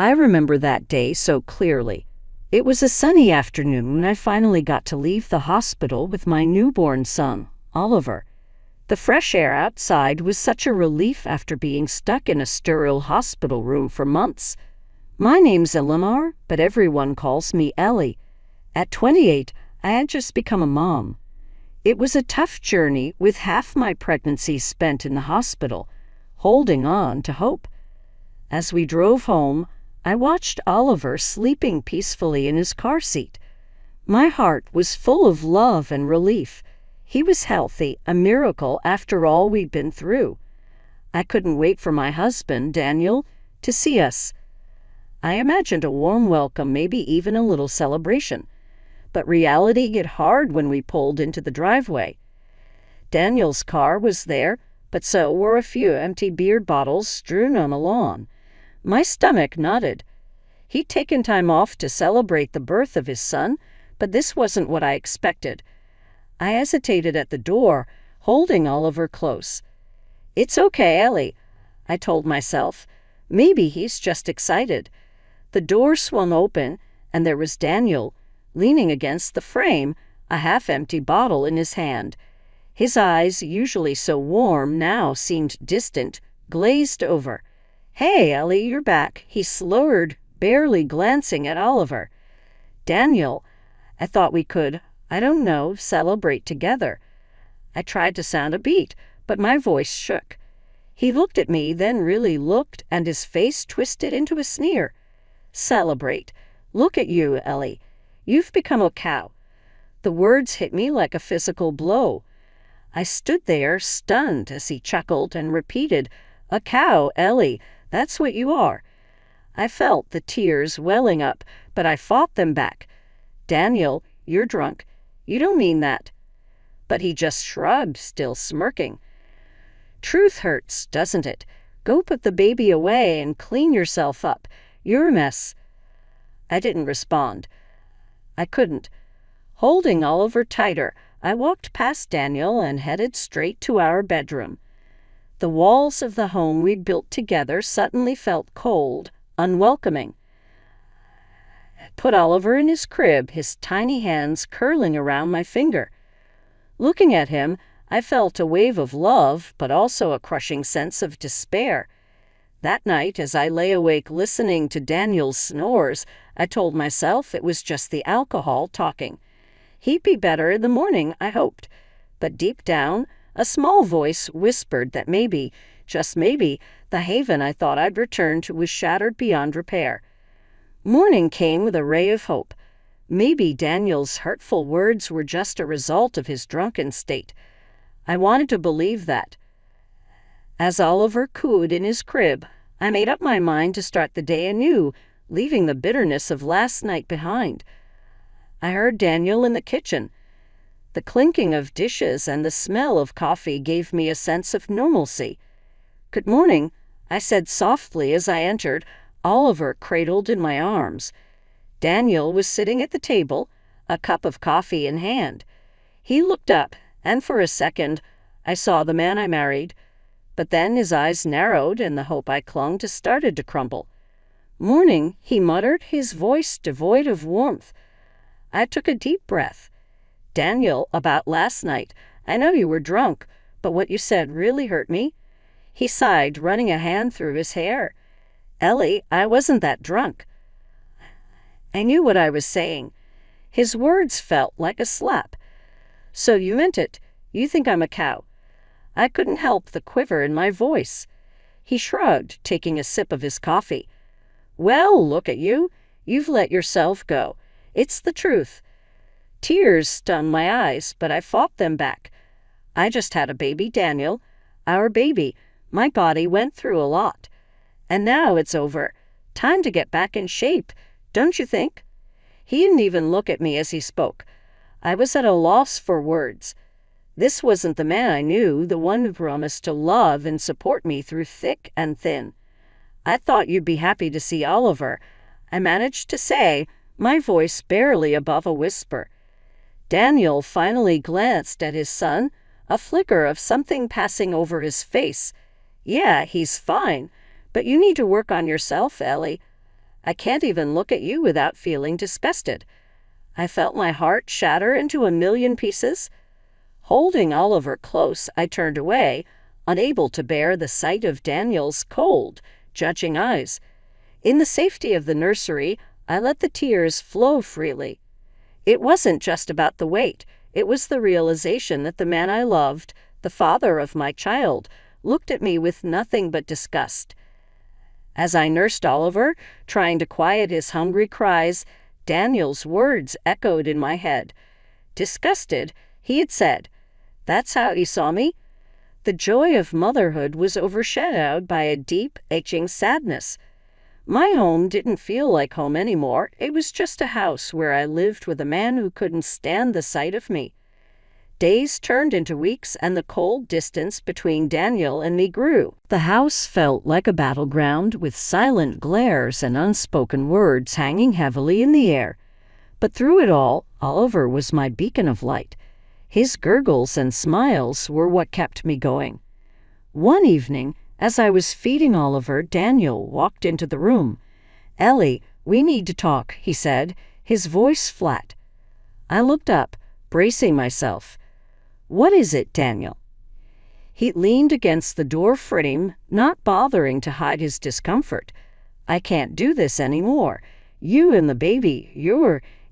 I remember that day so clearly. It was a sunny afternoon and I finally got to leave the hospital with my newborn son, Oliver. The fresh air outside was such a relief after being stuck in a sterile hospital room for months. My name's Eleanor, but everyone calls me Ellie. At 28, I had just become a mom. It was a tough journey with half my pregnancy spent in the hospital, holding on to hope. As we drove home, I watched Oliver sleeping peacefully in his car seat. My heart was full of love and relief. He was healthy, a miracle after all we'd been through. I couldn't wait for my husband, Daniel, to see us. I imagined a warm welcome, maybe even a little celebration. But reality hit hard when we pulled into the driveway. Daniel's car was there, but so were a few empty beer bottles strewn on the lawn. My stomach knotted. He'd taken time off to celebrate the birth of his son, but this wasn't what I expected. I hesitated at the door, holding Oliver close. "It's okay, Ellie," I told myself. Maybe he's just excited. The door swung open, and there was Daniel, leaning against the frame, a half-empty bottle in his hand. His eyes, usually so warm, now seemed distant, glazed over. "Hey, Ellie, you're back," he slurred, barely glancing at Oliver. "Daniel, I thought we could, I don't know, celebrate together." I tried to sound upbeat, but my voice shook. He looked at me, then really looked, and his face twisted into a sneer. "Celebrate? Look at you, Ellie. You've become a cow." The words hit me like a physical blow. I stood there, stunned, as he chuckled and repeated, "A cow, Ellie, that's what you are." I felt the tears welling up, but I fought them back. "Daniel, you're drunk. You don't mean that." But he just shrugged, still smirking. "Truth hurts, doesn't it? Go put the baby away and clean yourself up. You're a mess." I didn't respond. I couldn't. Holding Oliver tighter, I walked past Daniel and headed straight to our bedroom. The walls of the home we'd built together suddenly felt cold, unwelcoming. I put Oliver in his crib, his tiny hands curling around my finger. Looking at him, I felt a wave of love, but also a crushing sense of despair. That night, as I lay awake listening to Daniel's snores, I told myself it was just the alcohol talking. He'd be better in the morning, I hoped. But deep down, a small voice whispered that maybe, just maybe, the haven I thought I'd return to was shattered beyond repair. Morning came with a ray of hope. Maybe Daniel's hurtful words were just a result of his drunken state. I wanted to believe that. As Oliver cooed in his crib, I made up my mind to start the day anew, leaving the bitterness of last night behind. I heard Daniel in the kitchen. The clinking of dishes and the smell of coffee gave me a sense of normalcy. "Good morning," I said softly as I entered, Oliver cradled in my arms. Daniel was sitting at the table, a cup of coffee in hand. He looked up, and for a second, I saw the man I married. But then his eyes narrowed and the hope I clung to started to crumble. "Morning," he muttered, his voice devoid of warmth. I took a deep breath. "Daniel, about last night. I know you were drunk, but what you said really hurt me." He sighed, running a hand through his hair. "Ellie, I wasn't that drunk." I knew what I was saying. His words felt like a slap. "So you meant it. You think I'm a cow." I couldn't help the quiver in my voice. He shrugged, taking a sip of his coffee. "Well, look at you. You've let yourself go. It's the truth." Tears stung my eyes, but I fought them back. I just had a baby, Daniel. Our baby. My body went through a lot. And now it's over. Time to get back in shape, don't you think? He didn't even look at me as he spoke. I was at a loss for words. This wasn't the man I knew, the one who promised to love and support me through thick and thin. "I thought you'd be happy to see Oliver," I managed to say, my voice barely above a whisper. Daniel finally glanced at his son, a flicker of something passing over his face. "Yeah, he's fine, but you need to work on yourself, Ellie." I can't even look at you without feeling disgusted." I felt my heart shatter into a million pieces. Holding Oliver close, I turned away, unable to bear the sight of Daniel's cold, judging eyes. In the safety of the nursery, I let the tears flow freely. It wasn't just about the weight. It was the realization that the man I loved, the father of my child, looked at me with nothing but disgust. As I nursed Oliver, trying to quiet his hungry cries, Daniel's words echoed in my head. Disgusted, he had said. That's how he saw me. The joy of motherhood was overshadowed by a deep, aching sadness. My home didn't feel like home anymore. It was just a house where I lived with a man who couldn't stand the sight of me. Days turned into weeks, and the cold distance between Daniel and me grew. The house felt like a battleground, with silent glares and unspoken words hanging heavily in the air. But through it all, Oliver was my beacon of light. His gurgles and smiles were what kept me going. One evening, as I was feeding Oliver, Daniel walked into the room. "Ellie, we need to talk," he said, his voice flat. I looked up, bracing myself. "What is it, Daniel?" He leaned against the door frame, not bothering to hide his discomfort. "I can't do this anymore. You and the baby,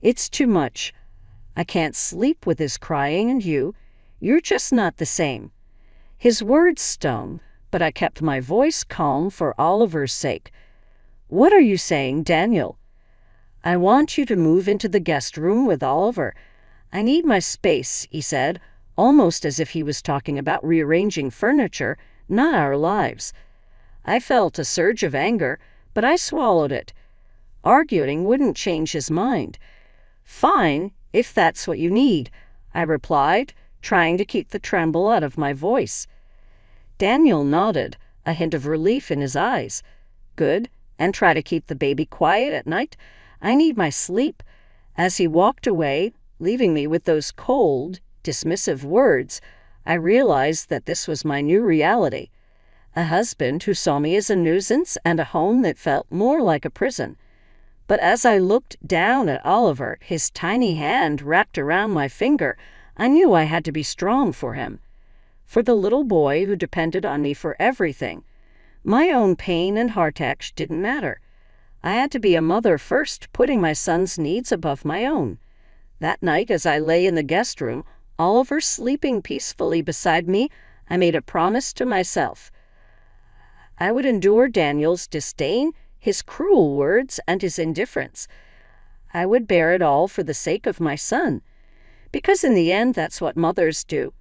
it's too much. I can't sleep with his crying and you're just not the same." His words stung, but I kept my voice calm for Oliver's sake. "What are you saying, Daniel?" "I want you to move into the guest room with Oliver. I need my space," he said, almost as if he was talking about rearranging furniture, not our lives. I felt a surge of anger, but I swallowed it. Arguing wouldn't change his mind. "Fine, if that's what you need," I replied, trying to keep the tremble out of my voice. Daniel nodded, a hint of relief in his eyes. "Good, and try to keep the baby quiet at night. I need my sleep." As he walked away, leaving me with those cold, dismissive words, I realized that this was my new reality. A husband who saw me as a nuisance and a home that felt more like a prison. But as I looked down at Oliver, his tiny hand wrapped around my finger, I knew I had to be strong for him. For the little boy who depended on me for everything. My own pain and heartache didn't matter. I had to be a mother first, putting my son's needs above my own. That night, as I lay in the guest room, Oliver sleeping peacefully beside me, I made a promise to myself. I would endure Daniel's disdain, his cruel words, and his indifference. I would bear it all for the sake of my son. Because in the end, that's what mothers do.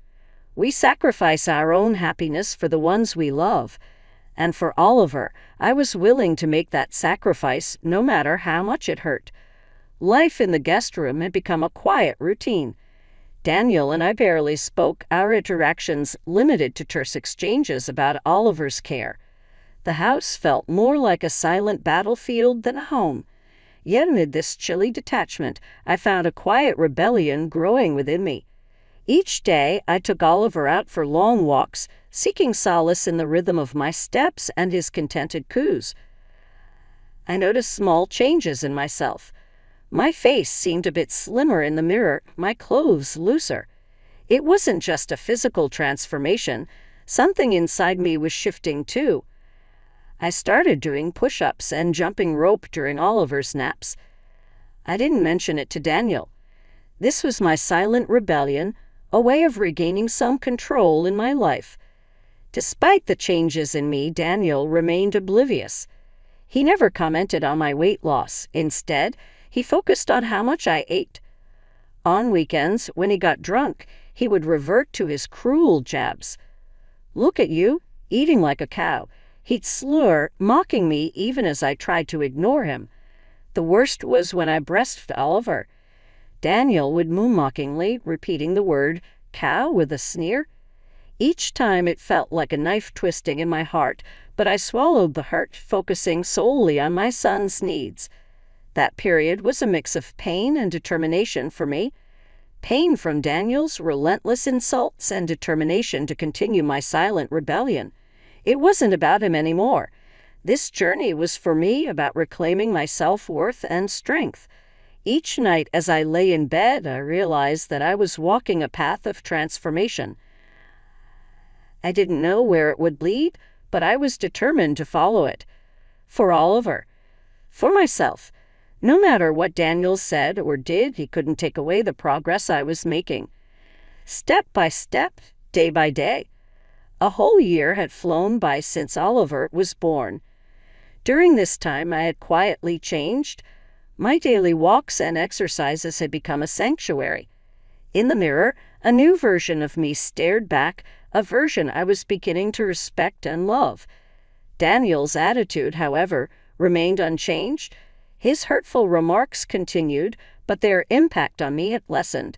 We sacrifice our own happiness for the ones we love. And for Oliver, I was willing to make that sacrifice no matter how much it hurt. Life in the guest room had become a quiet routine. Daniel and I barely spoke, our interactions limited to terse exchanges about Oliver's care. The house felt more like a silent battlefield than a home. Yet amid this chilly detachment, I found a quiet rebellion growing within me. Each day, I took Oliver out for long walks, seeking solace in the rhythm of my steps and his contented coos. I noticed small changes in myself. My face seemed a bit slimmer in the mirror, my clothes looser. It wasn't just a physical transformation. Something inside me was shifting too. I started doing push-ups and jumping rope during Oliver's naps. I didn't mention it to Daniel. This was my silent rebellion, a way of regaining some control in my life. Despite the changes in me, Daniel remained oblivious. He never commented on my weight loss. Instead, he focused on how much I ate. On weekends, when he got drunk, he would revert to his cruel jabs. "Look at you, eating like a cow." He'd slur, mocking me even as I tried to ignore him. The worst was when I breastfed Oliver. Daniel would moo mockingly, repeating the word cow with a sneer. Each time it felt like a knife twisting in my heart, but I swallowed the hurt, focusing solely on my son's needs. That period was a mix of pain and determination for me. Pain from Daniel's relentless insults and determination to continue my silent rebellion. It wasn't about him anymore. This journey was for me about reclaiming my self-worth and strength. Each night as I lay in bed, I realized that I was walking a path of transformation. I didn't know where it would lead, but I was determined to follow it. For Oliver. For myself. No matter what Daniel said or did, he couldn't take away the progress I was making. Step by step, day by day. A whole year had flown by since Oliver was born. During this time, I had quietly changed. My daily walks and exercises had become a sanctuary. In the mirror, a new version of me stared back, a version I was beginning to respect and love. Daniel's attitude, however, remained unchanged. His hurtful remarks continued, but their impact on me had lessened.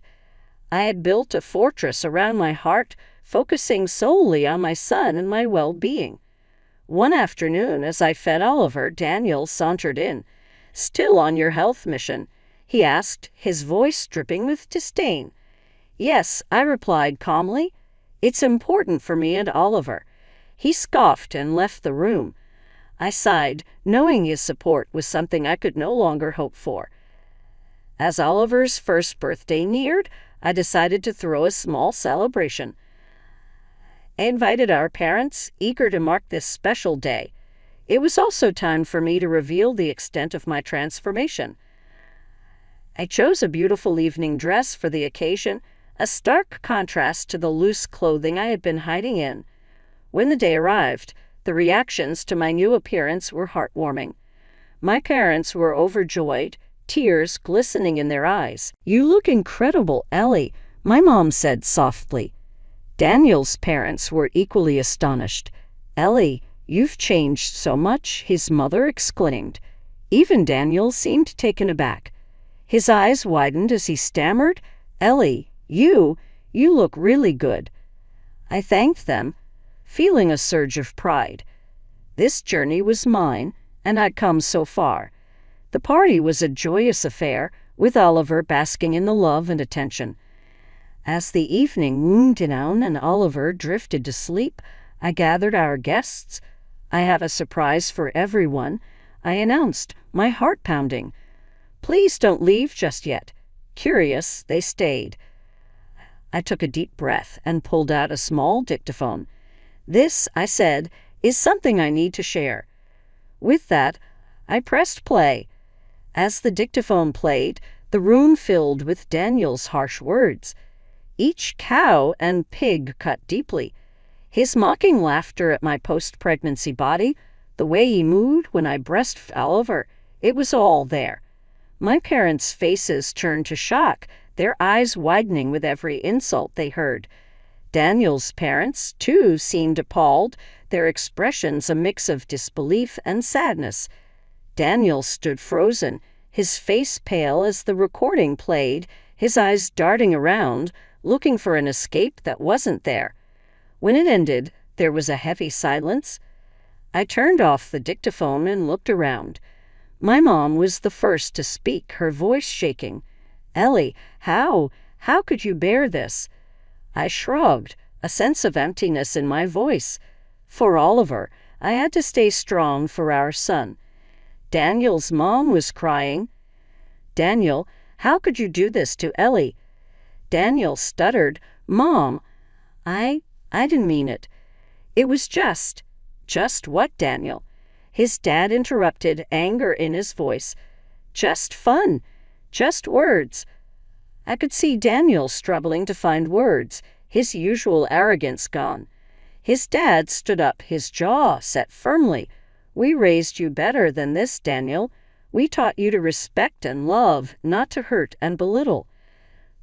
I had built a fortress around my heart, focusing solely on my son and my well-being. One afternoon, as I fed Oliver, Daniel sauntered in. "Still on your health mission?" he asked, his voice dripping with disdain. "Yes," I replied calmly. "It's important for me and Oliver." He scoffed and left the room. I sighed, knowing his support was something I could no longer hope for. As Oliver's first birthday neared, I decided to throw a small celebration. I invited our parents, eager to mark this special day. It was also time for me to reveal the extent of my transformation. I chose a beautiful evening dress for the occasion, a stark contrast to the loose clothing I had been hiding in. When the day arrived, the reactions to my new appearance were heartwarming. My parents were overjoyed, tears glistening in their eyes. "You look incredible, Ellie," my mom said softly. Daniel's parents were equally astonished. "Ellie, you've changed so much," his mother exclaimed. Even Daniel seemed taken aback. His eyes widened as he stammered, "Ellie, you look really good." I thanked them, feeling a surge of pride. This journey was mine, and I'd come so far. The party was a joyous affair, with Oliver basking in the love and attention. As the evening wound down and Oliver drifted to sleep, I gathered our guests. "I have a surprise for everyone," I announced, my heart pounding. "Please don't leave just yet." Curious, they stayed. I took a deep breath and pulled out a small dictaphone. "This," I said, "is something I need to share." With that, I pressed play. As the dictaphone played, the room filled with Daniel's harsh words. Each cow and pig cut deeply. His mocking laughter at my post-pregnancy body, the way he mooed when I breastfed Oliver, it was all there. My parents' faces turned to shock, their eyes widening with every insult they heard. Daniel's parents, too, seemed appalled, their expressions a mix of disbelief and sadness. Daniel stood frozen, his face pale as the recording played, his eyes darting around, looking for an escape that wasn't there. When it ended, there was a heavy silence. I turned off the dictaphone and looked around. My mom was the first to speak, her voice shaking. "Ellie, how could you bear this?" I shrugged, a sense of emptiness in my voice. For Oliver, I had to stay strong for our son. Daniel's mom was crying. "Daniel, how could you do this to Ellie?" Daniel stuttered, "Mom, I didn't mean it." "It was just." "Just what, Daniel?" His dad interrupted, anger in his voice. "Just fun. Just words." I could see Daniel struggling to find words, his usual arrogance gone. His dad stood up, his jaw set firmly. "We raised you better than this, Daniel. We taught you to respect and love, not to hurt and belittle."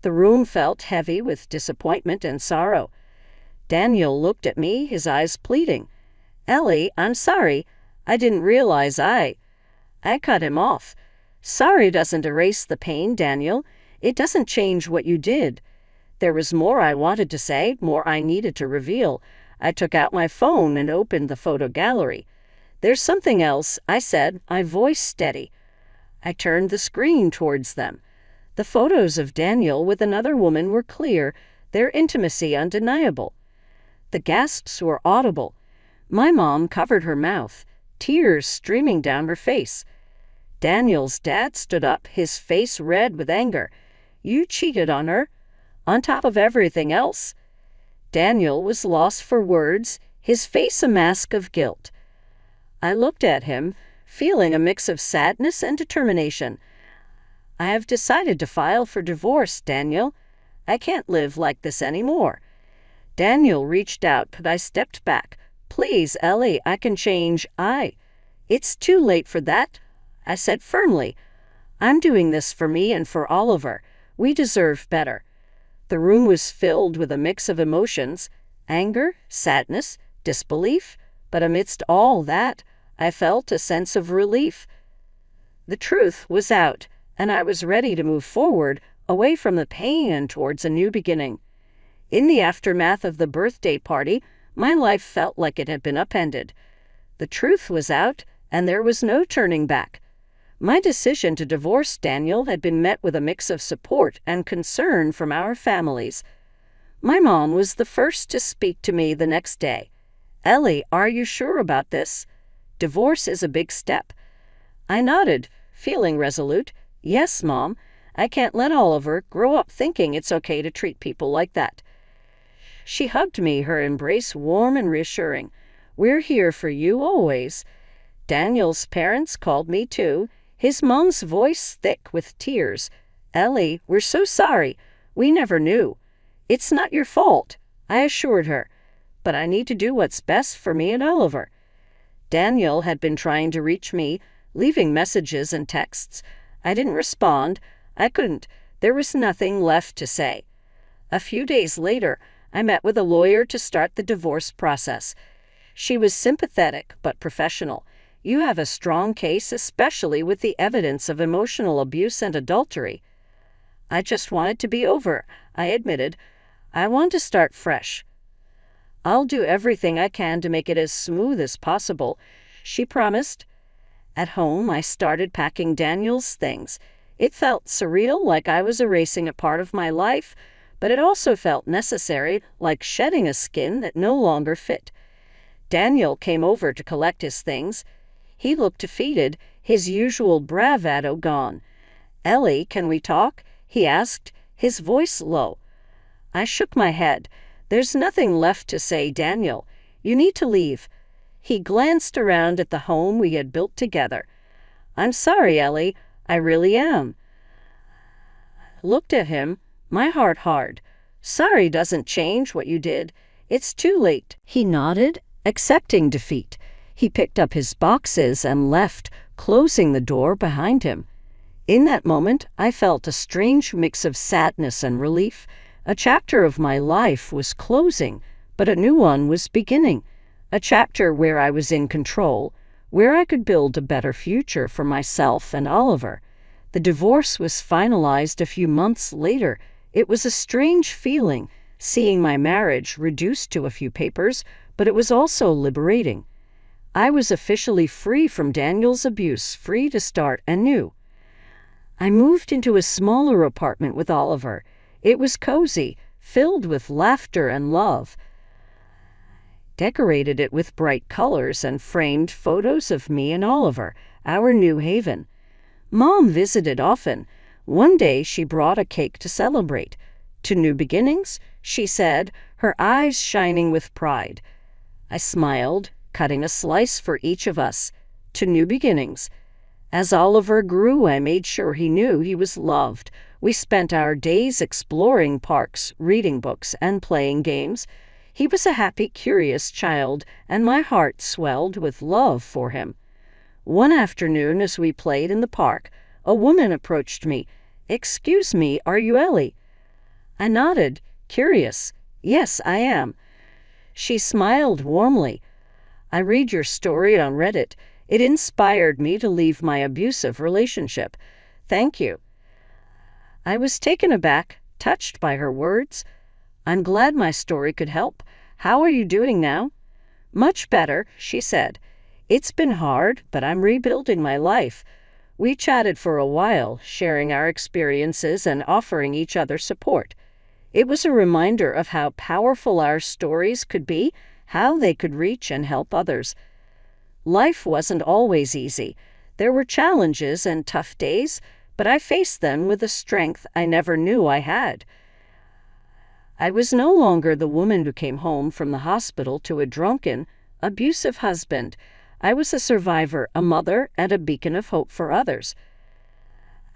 The room felt heavy with disappointment and sorrow. Daniel looked at me, his eyes pleading. "Ellie, I'm sorry. I didn't realize I cut him off." "Sorry doesn't erase the pain, Daniel. It doesn't change what you did." There was more I wanted to say, more I needed to reveal. I took out my phone and opened the photo gallery. "There's something else," I said, my voice steady. I turned the screen towards them. The photos of Daniel with another woman were clear, their intimacy undeniable. The gasps were audible. My mom covered her mouth. tears streaming down her face. Daniel's dad stood up, his face red with anger. "You cheated on her, on top of everything else." Daniel was lost for words, his face a mask of guilt. I looked at him, feeling a mix of sadness and determination. "I have decided to file for divorce, Daniel. I can't live like this anymore." Daniel reached out, but I stepped back. "Please, Ellie, I can change. It's too late for that," I said firmly. "I'm doing this for me and for Oliver. We deserve better." The room was filled with a mix of emotions, anger, sadness, disbelief, but amidst all that, I felt a sense of relief. The truth was out, and I was ready to move forward, away from the pain and towards a new beginning. In the aftermath of the birthday party, my life felt like it had been upended. The truth was out, and there was no turning back. My decision to divorce Daniel had been met with a mix of support and concern from our families. My mom was the first to speak to me the next day. "Ellie, are you sure about this? Divorce is a big step." I nodded, feeling resolute. "Yes, Mom. I can't let Oliver grow up thinking it's okay to treat people like that." She hugged me, her embrace warm and reassuring. "We're here for you always." Daniel's parents called me too, his mom's voice thick with tears. "Ellie, we're so sorry. We never knew. It's not your fault," I assured her. "But I need to do what's best for me and Oliver." Daniel had been trying to reach me, leaving messages and texts. I didn't respond. I couldn't. There was nothing left to say. A few days later, I met with a lawyer to start the divorce process. She was sympathetic but professional. "You have a strong case, especially with the evidence of emotional abuse and adultery." "I just want it to be over," I admitted. "I want to start fresh." "I'll do everything I can to make it as smooth as possible," she promised. At home, I started packing Daniel's things. It felt surreal, like I was erasing a part of my life, but it also felt necessary, like shedding a skin that no longer fit. Daniel came over to collect his things. He looked defeated, his usual bravado gone. "Ellie, can we talk?" he asked, his voice low. I shook my head. "There's nothing left to say, Daniel. You need to leave." He glanced around at the home we had built together. "I'm sorry, Ellie. I really am." Looked at him, my heart hard. "Sorry doesn't change what you did. It's too late." He nodded, accepting defeat. He picked up his boxes and left, closing the door behind him. In that moment, I felt a strange mix of sadness and relief. A chapter of my life was closing, but a new one was beginning. A chapter where I was in control, where I could build a better future for myself and Oliver. The divorce was finalized a few months later. It was a strange feeling, seeing my marriage reduced to a few papers, but it was also liberating. I was officially free from Daniel's abuse, free to start anew. I moved into a smaller apartment with Oliver. It was cozy, filled with laughter and love. Decorated it with bright colors and framed photos of me and Oliver, our new haven. Mom visited often. One day she brought a cake to celebrate. "To new beginnings," she said, her eyes shining with pride. I smiled, cutting a slice for each of us. "To new beginnings." As Oliver grew, I made sure he knew he was loved. We spent our days exploring parks, reading books, and playing games. He was a happy, curious child, and my heart swelled with love for him. One afternoon, as we played in the park, a woman approached me. "Excuse me, are you Ellie?" I nodded, curious. "Yes, I am." She smiled warmly. "I read your story on Reddit. It inspired me to leave my abusive relationship. Thank you." I was taken aback, touched by her words. "I'm glad my story could help. How are you doing now?" "Much better," she said. "It's been hard, but I'm rebuilding my life." We chatted for a while, sharing our experiences and offering each other support. It was a reminder of how powerful our stories could be, how they could reach and help others. Life wasn't always easy. There were challenges and tough days, but I faced them with a strength I never knew I had. I was no longer the woman who came home from the hospital to a drunken, abusive husband. I was a survivor, a mother, and a beacon of hope for others.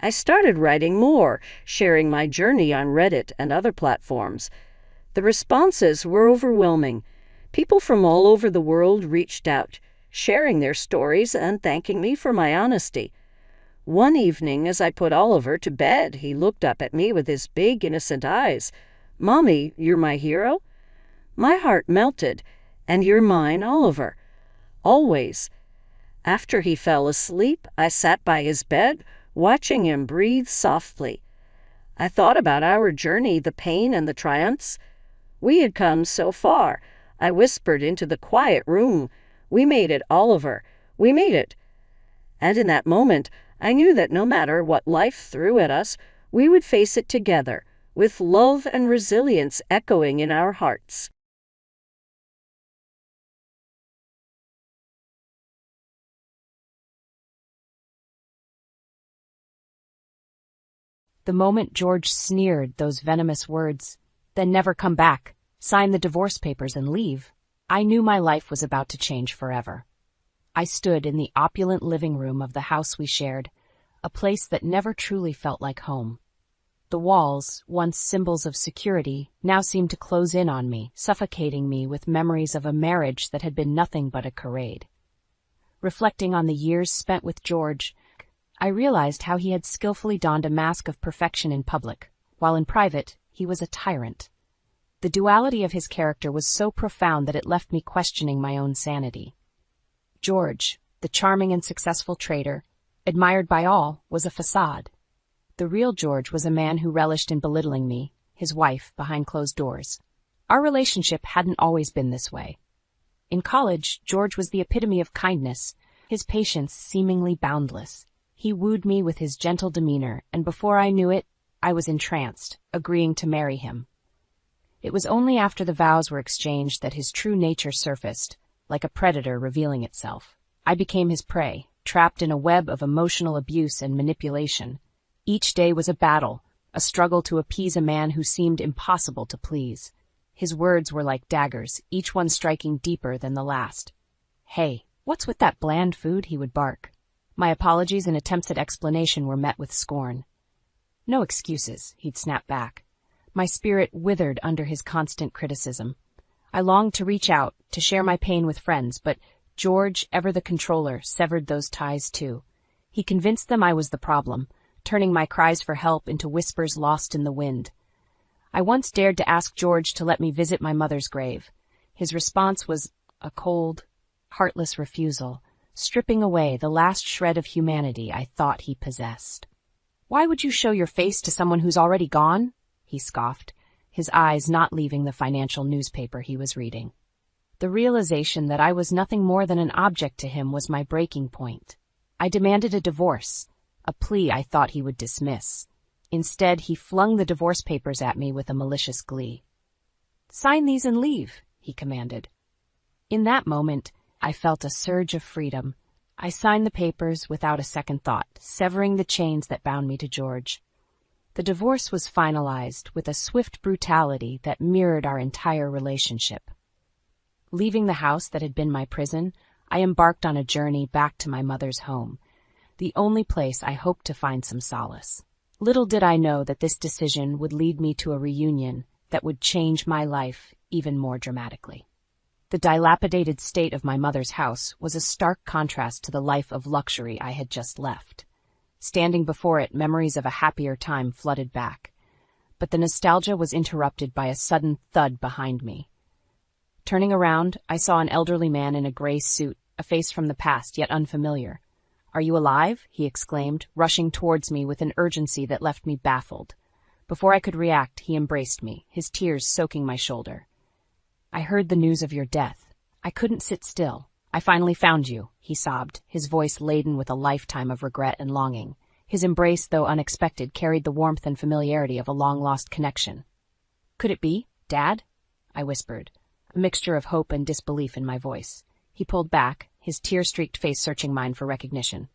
I started writing more, sharing my journey on Reddit and other platforms. The responses were overwhelming. People from all over the world reached out, sharing their stories and thanking me for my honesty. One evening, as I put Oliver to bed, he looked up at me with his big, innocent eyes. "Mommy, you're my hero?" My heart melted. "And you're mine, Oliver. Always." After he fell asleep, I sat by his bed, watching him breathe softly. I thought about our journey, the pain and the triumphs. We had come so far. I whispered into the quiet room, "We made it, Oliver. We made it." And in that moment, I knew that no matter what life threw at us, we would face it together, with love and resilience echoing in our hearts. The moment George sneered those venomous words, "Then never come back, sign the divorce papers and leave," I knew my life was about to change forever. I stood in the opulent living room of the house we shared, a place that never truly felt like home. The walls, once symbols of security, now seemed to close in on me, suffocating me with memories of a marriage that had been nothing but a charade. Reflecting on the years spent with George, I realized how he had skillfully donned a mask of perfection in public, while in private, he was a tyrant. The duality of his character was so profound that it left me questioning my own sanity. George, the charming and successful trader, admired by all, was a facade. The real George was a man who relished in belittling me, his wife, behind closed doors. Our relationship hadn't always been this way. In college, George was the epitome of kindness, his patience seemingly boundless. He wooed me with his gentle demeanor, and before I knew it, I was entranced, agreeing to marry him. It was only after the vows were exchanged that his true nature surfaced, like a predator revealing itself. I became his prey, trapped in a web of emotional abuse and manipulation. Each day was a battle, a struggle to appease a man who seemed impossible to please. His words were like daggers, each one striking deeper than the last. "Hey, what's with that bland food?" he would bark. My apologies and attempts at explanation were met with scorn. "No excuses," he'd snap back. My spirit withered under his constant criticism. I longed to reach out, to share my pain with friends, but George, ever the controller, severed those ties too. He convinced them I was the problem, turning my cries for help into whispers lost in the wind. I once dared to ask George to let me visit my mother's grave. His response was a cold, heartless refusal, stripping away the last shred of humanity I thought he possessed. "Why would you show your face to someone who's already gone?" he scoffed, his eyes not leaving the financial newspaper he was reading. The realization that I was nothing more than an object to him was my breaking point. I demanded a divorce, a plea I thought he would dismiss. Instead, he flung the divorce papers at me with a malicious glee. "Sign these and leave," he commanded. In that moment, I felt a surge of freedom. I signed the papers without a second thought, severing the chains that bound me to George. The divorce was finalized with a swift brutality that mirrored our entire relationship. Leaving the house that had been my prison, I embarked on a journey back to my mother's home, the only place I hoped to find some solace. Little did I know that this decision would lead me to a reunion that would change my life even more dramatically. The dilapidated state of my mother's house was a stark contrast to the life of luxury I had just left. Standing before it, memories of a happier time flooded back. But the nostalgia was interrupted by a sudden thud behind me. Turning around, I saw an elderly man in a gray suit, a face from the past yet unfamiliar. "Are you alive?" he exclaimed, rushing towards me with an urgency that left me baffled. Before I could react, he embraced me, his tears soaking my shoulder. "I heard the news of your death. I couldn't sit still. I finally found you," he sobbed, his voice laden with a lifetime of regret and longing. His embrace, though unexpected, carried the warmth and familiarity of a long-lost connection. "Could it be, Dad?" I whispered, a mixture of hope and disbelief in my voice. He pulled back, his tear-streaked face searching mine for recognition.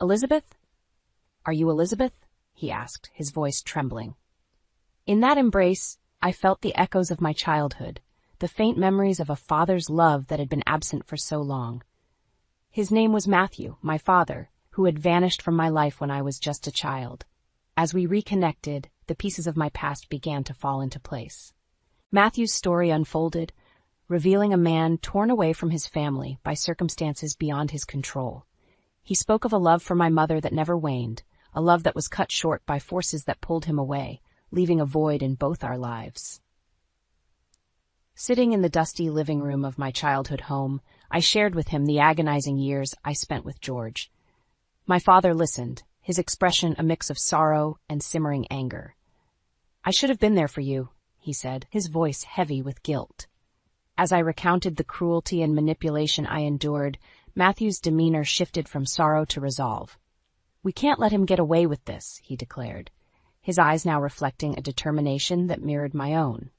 "Elizabeth? Are you Elizabeth?" he asked, his voice trembling. In that embrace, I felt the echoes of my childhood, the faint memories of a father's love that had been absent for so long. His name was Matthew, my father, who had vanished from my life when I was just a child. As we reconnected, the pieces of my past began to fall into place. Matthew's story unfolded, revealing a man torn away from his family by circumstances beyond his control. He spoke of a love for my mother that never waned, a love that was cut short by forces that pulled him away, leaving a void in both our lives. Sitting in the dusty living room of my childhood home, I shared with him the agonizing years I spent with George. My father listened, his expression a mix of sorrow and simmering anger. "I should have been there for you," he said, his voice heavy with guilt. As I recounted the cruelty and manipulation I endured, Matthew's demeanor shifted from sorrow to resolve. "We can't let him get away with this," he declared, his eyes now reflecting a determination that mirrored my own.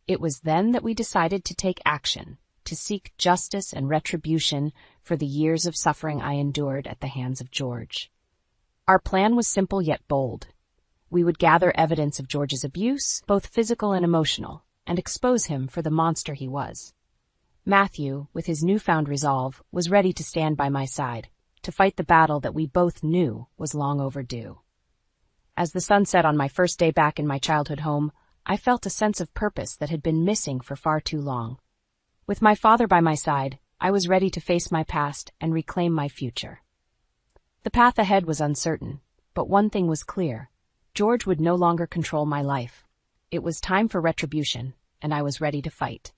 It was then that we decided to take action, to seek justice and retribution for the years of suffering I endured at the hands of George. Our plan was simple yet bold. We would gather evidence of George's abuse, both physical and emotional, and expose him for the monster he was. Matthew, with his newfound resolve, was ready to stand by my side, to fight the battle that we both knew was long overdue. As the sun set on my first day back in my childhood home, I felt a sense of purpose that had been missing for far too long. With my father by my side, I was ready to face my past and reclaim my future. The path ahead was uncertain, but one thing was clear. George would no longer control my life. It was time for retribution, and I was ready to fight.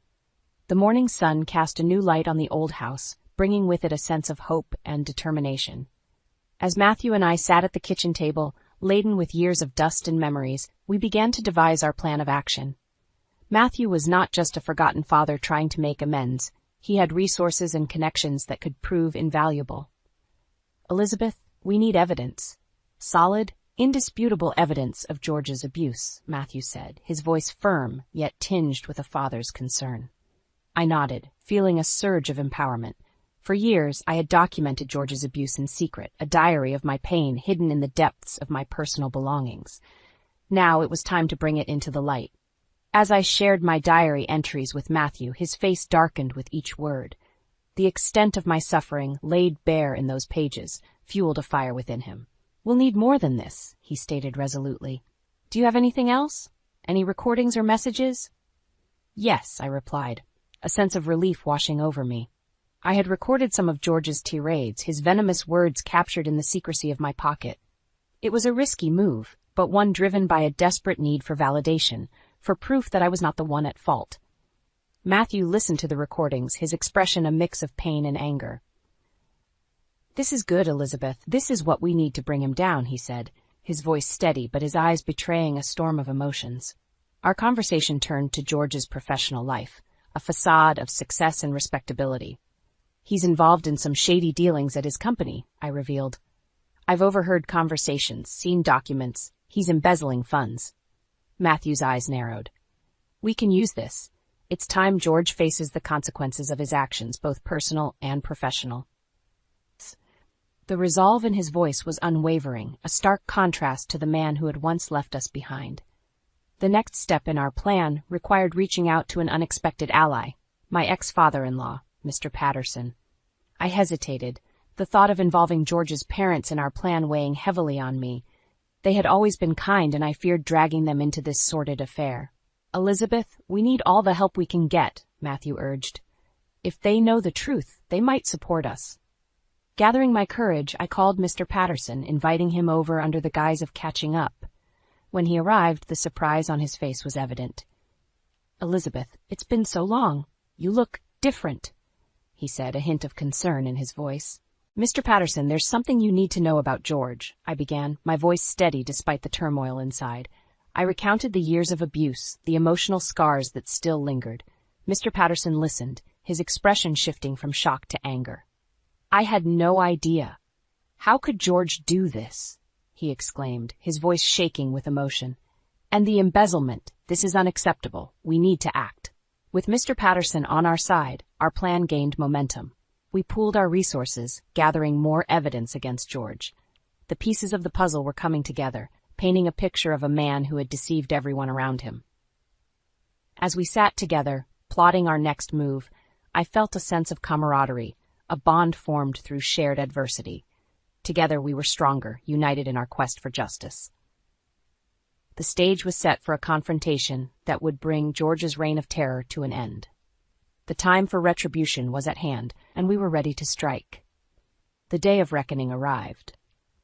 The morning sun cast a new light on the old house, bringing with it a sense of hope and determination. As Matthew and I sat at the kitchen table, laden with years of dust and memories, we began to devise our plan of action. Matthew was not just a forgotten father trying to make amends. He had resources and connections that could prove invaluable. "Elizabeth, we need evidence. Solid, indisputable evidence of George's abuse," Matthew said, his voice firm yet tinged with a father's concern. I nodded, feeling a surge of empowerment. For years, I had documented George's abuse in secret, a diary of my pain hidden in the depths of my personal belongings. Now it was time to bring it into the light. As I shared my diary entries with Matthew, his face darkened with each word. The extent of my suffering, laid bare in those pages, fueled a fire within him. "We'll need more than this," he stated resolutely. "Do you have anything else? Any recordings or messages?" "Yes," I replied, a sense of relief washing over me. I had recorded some of George's tirades, his venomous words captured in the secrecy of my pocket. It was a risky move, but one driven by a desperate need for validation, for proof that I was not the one at fault. Matthew listened to the recordings, his expression a mix of pain and anger. "This is good, Elizabeth. This is what we need to bring him down," he said, his voice steady but his eyes betraying a storm of emotions. Our conversation turned to George's professional life, a facade of success and respectability. "He's involved in some shady dealings at his company," I revealed. "I've overheard conversations, seen documents. He's embezzling funds." Matthew's eyes narrowed. "We can use this. It's time George faces the consequences of his actions, both personal and professional." The resolve in his voice was unwavering, a stark contrast to the man who had once left us behind. The next step in our plan required reaching out to an unexpected ally, my ex-father-in-law, Mr. Patterson. I hesitated, the thought of involving George's parents in our plan weighing heavily on me. They had always been kind, and I feared dragging them into this sordid affair. "Elizabeth, we need all the help we can get," Matthew urged. "If they know the truth, they might support us." Gathering my courage, I called Mr. Patterson, inviting him over under the guise of catching up. When he arrived, the surprise on his face was evident. "Elizabeth, it's been so long. You look different," he said, a hint of concern in his voice. "Mr. Patterson, there's something you need to know about George," I began, my voice steady despite the turmoil inside. I recounted the years of abuse, the emotional scars that still lingered. Mr. Patterson listened, his expression shifting from shock to anger. "I had no idea. How could George do this?" he exclaimed, his voice shaking with emotion. "And the embezzlement. This is unacceptable. We need to act." With Mr. Patterson on our side, our plan gained momentum. We pooled our resources, gathering more evidence against George. The pieces of the puzzle were coming together, painting a picture of a man who had deceived everyone around him. As we sat together, plotting our next move, I felt a sense of camaraderie, a bond formed through shared adversity. Together we were stronger, united in our quest for justice. The stage was set for a confrontation that would bring George's reign of terror to an end. The time for retribution was at hand, and we were ready to strike. The day of reckoning arrived.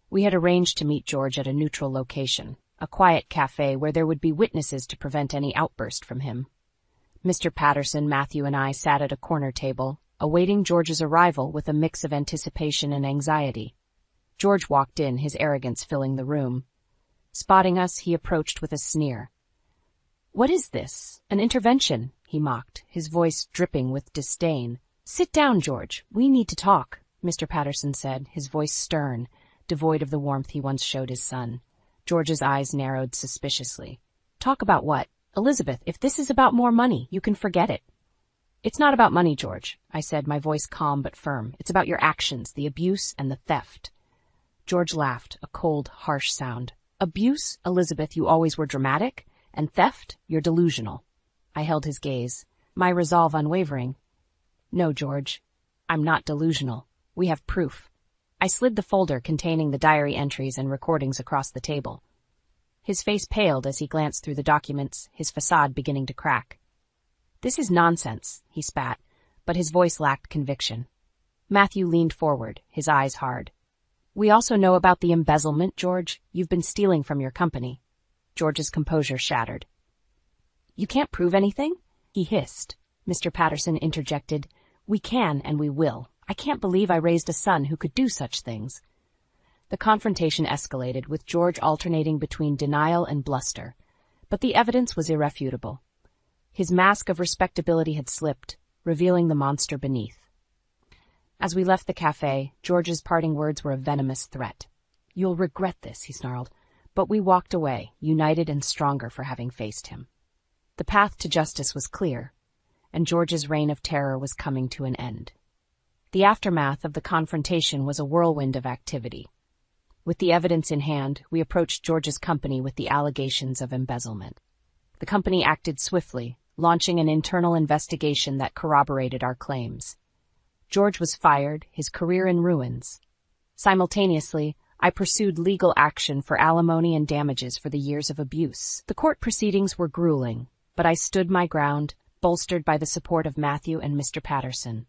We had arranged to meet George at a neutral location, a quiet cafe where there would be witnesses to prevent any outburst from him. Mr. Patterson, Matthew, and I sat at a corner table, awaiting George's arrival with a mix of anticipation and anxiety. George walked in, his arrogance filling the room. Spotting us, he approached with a sneer. "What is this? An intervention?" he mocked, his voice dripping with disdain. "Sit down, George. We need to talk," Mr. Patterson said, his voice stern, devoid of the warmth he once showed his son. George's eyes narrowed suspiciously. "Talk about what? Elizabeth, if this is about more money, you can forget it." "It's not about money, George," I said, my voice calm but firm. "It's about your actions, the abuse and the theft." George laughed, a cold, harsh sound. "Abuse, Elizabeth, you always were dramatic, and theft, you're delusional." I held his gaze, my resolve unwavering. "No, George, I'm not delusional. We have proof." I slid the folder containing the diary entries and recordings across the table. His face paled as he glanced through the documents, his facade beginning to crack. "This is nonsense," he spat, but his voice lacked conviction. Matthew leaned forward, his eyes hard. "We also know about the embezzlement, George. You've been stealing from your company." George's composure shattered. "You can't prove anything?" he hissed. Mr. Patterson interjected. "We can and we will. I can't believe I raised a son who could do such things." The confrontation escalated, with George alternating between denial and bluster. But the evidence was irrefutable. His mask of respectability had slipped, revealing the monster beneath. As we left the cafe, George's parting words were a venomous threat. "You'll regret this," he snarled. But we walked away, united and stronger for having faced him. The path to justice was clear, and George's reign of terror was coming to an end. The aftermath of the confrontation was a whirlwind of activity. With the evidence in hand, we approached George's company with the allegations of embezzlement. The company acted swiftly, launching an internal investigation that corroborated our claims. George was fired, his career in ruins. Simultaneously, I pursued legal action for alimony and damages for the years of abuse. The court proceedings were grueling, but I stood my ground, bolstered by the support of Matthew and Mr. Patterson.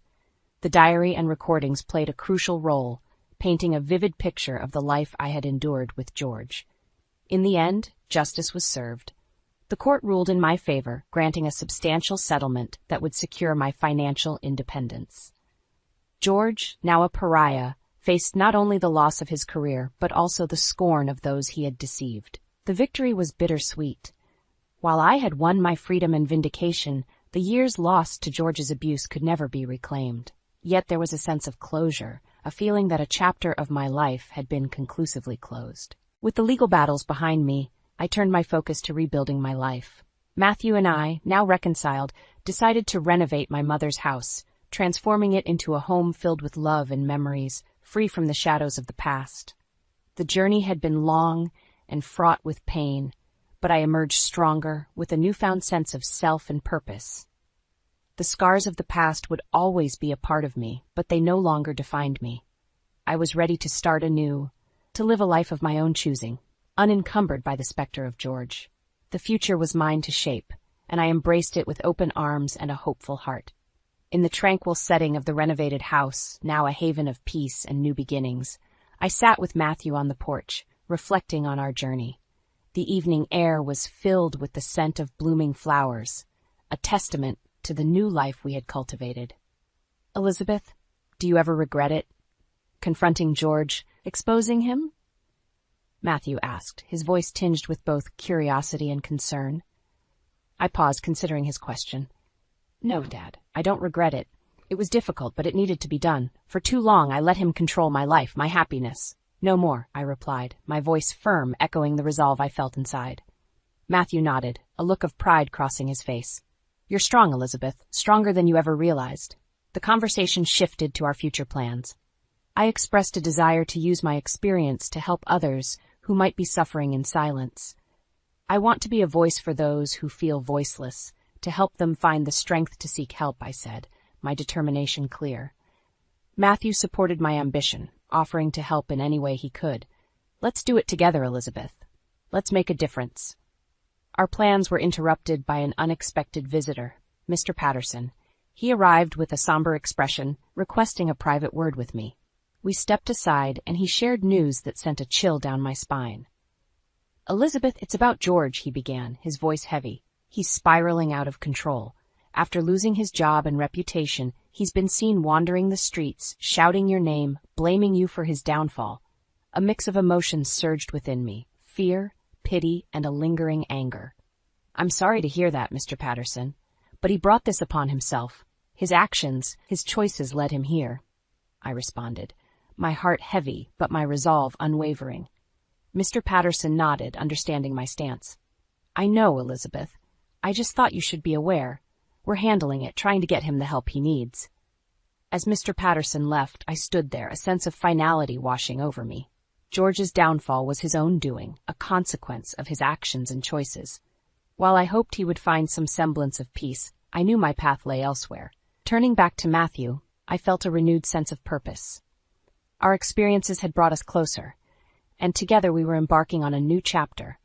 The diary and recordings played a crucial role, painting a vivid picture of the life I had endured with George. In the end, justice was served. The court ruled in my favor, granting a substantial settlement that would secure my financial independence. George, now a pariah, faced not only the loss of his career, but also the scorn of those he had deceived. The victory was bittersweet. While I had won my freedom and vindication, the years lost to George's abuse could never be reclaimed. Yet there was a sense of closure, a feeling that a chapter of my life had been conclusively closed. With the legal battles behind me, I turned my focus to rebuilding my life. Matthew and I, now reconciled, decided to renovate my mother's house, transforming it into a home filled with love and memories, free from the shadows of the past. The journey had been long and fraught with pain, but I emerged stronger, with a newfound sense of self and purpose. The scars of the past would always be a part of me, but they no longer defined me. I was ready to start anew, to live a life of my own choosing, unencumbered by the specter of George. The future was mine to shape, and I embraced it with open arms and a hopeful heart. In the tranquil setting of the renovated house, now a haven of peace and new beginnings, I sat with Matthew on the porch, reflecting on our journey. The evening air was filled with the scent of blooming flowers, a testament to the new life we had cultivated. "Elizabeth, do you ever regret it? Confronting George, exposing him?" Matthew asked, his voice tinged with both curiosity and concern. I paused, considering his question. "No, Dad, I don't regret it. It was difficult, but it needed to be done. For too long I let him control my life, my happiness." "No more," I replied, my voice firm, echoing the resolve I felt inside. Matthew nodded, a look of pride crossing his face. "You're strong, Elizabeth, stronger than you ever realized." The conversation shifted to our future plans. I expressed a desire to use my experience to help others who might be suffering in silence. I want to be a voice for those who feel voiceless, to help them find the strength to seek help, I said, my determination clear. Matthew supported my ambition, offering to help in any way he could. Let's do it together, Elizabeth. Let's make a difference. Our plans were interrupted by an unexpected visitor, Mr. Patterson. He arrived with a somber expression, requesting a private word with me. We stepped aside, and he shared news that sent a chill down my spine. Elizabeth, it's about George, he began, his voice heavy. He's spiraling out of control. After losing his job and reputation, he's been seen wandering the streets, shouting your name, blaming you for his downfall. A mix of emotions surged within me, fear, pity, and a lingering anger. I'm sorry to hear that, Mr. Patterson, but he brought this upon himself. His actions, his choices led him here, I responded, my heart heavy, but my resolve unwavering. Mr. Patterson nodded, understanding my stance. I know, Elizabeth. I just thought you should be aware. We're handling it, trying to get him the help he needs. As Mr. Patterson left, I stood there, a sense of finality washing over me. George's downfall was his own doing, a consequence of his actions and choices. While I hoped he would find some semblance of peace, I knew my path lay elsewhere. Turning back to Matthew, I felt a renewed sense of purpose. Our experiences had brought us closer, and together we were embarking on a new chapter,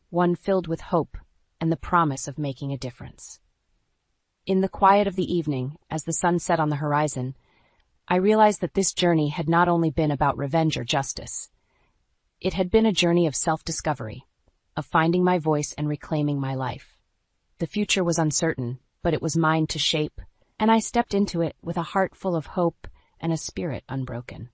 one filled with hope and the promise of making a difference. In the quiet of the evening, as the sun set on the horizon, I realized that this journey had not only been about revenge or justice. It had been a journey of self-discovery, of finding my voice and reclaiming my life. The future was uncertain, but it was mine to shape, and I stepped into it with a heart full of hope and a spirit unbroken.